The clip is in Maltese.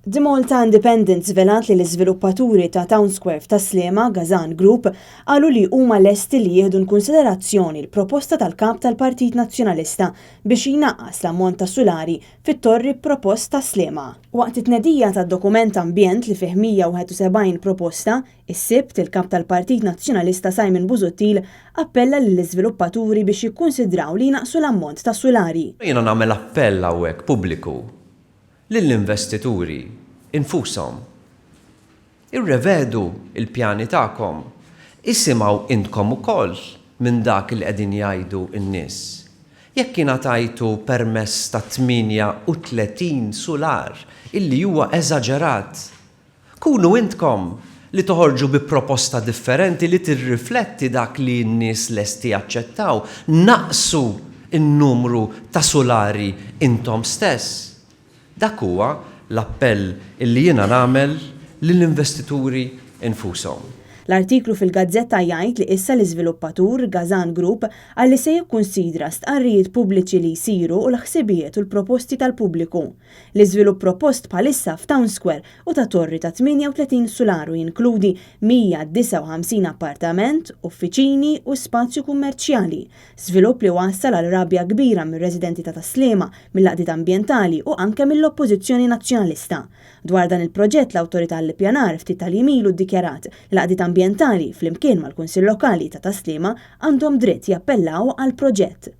The Malta Independent żvelat li l-iżviluppaturi ta' Town Square ta' Sliema, Gazan Group, qalu li huma lesti li jieħdu konsiderazzjoni l-proposta tal-kap tal-Partit Nazzjonalista biex jinaqqas l-ammont ta' sulari fit-torri proposta Sliema. Waqt it-tnedija tad-dokument ambjent li fih 171 proposta, is-sibt il-kap tal-Partit Nazzjonalista Simon Busuttil appella lill-iżviluppaturi biex jikkunsidraw li jnaqsu l-ammont ta' sulari. Jiena nagħmel appell hawnhekk pubbliku lill-investituri infushom. Irrevedu il-pjani tagħkom. Isimgħu intkom ukoll minn dak li qegħdin jgħidu n-nies. Jekk ingħatajtu permess ta' 38 sular illi huwa eżaġerat, kunu intkom li toħorġu bi proposta differenti li tirrifletti dak li n-nies lesti jaċċettaw, naqsu n-numru ta' sulari intom stess. Dak huwa l-appell illi jiena nagħmel lill-investituri infushom. L-artiklu fil-Gazzetta jgħid li issa l-iżviluppatur Gazan Group għalli se jikkunsidra stqarrijiet pubbliċi li jsiru u l-ħsibijiet u l-proposti tal-pubbliku. L-iżvilupp propost bħalissa f'Town Square u ta' torri ta' 38 sularu jinkludi 159 appartament, uffiċini u spazju kummerċjali. Żvilupp li wassal għal rabja kbira mir-residenti ta' Sliema, mill-laqdiet ambjentali u anke mill-Oppożizzjoni Nazzjonalista. Dwar dan il-proġett l-Awtorità l-Ippjanar ftit tal-jimilu ddikjarat l-laqdiet ambjentali fl-imkien mal-Kunsill Lokali ta' Sliema għandhom dritt jappellaw għal proġett.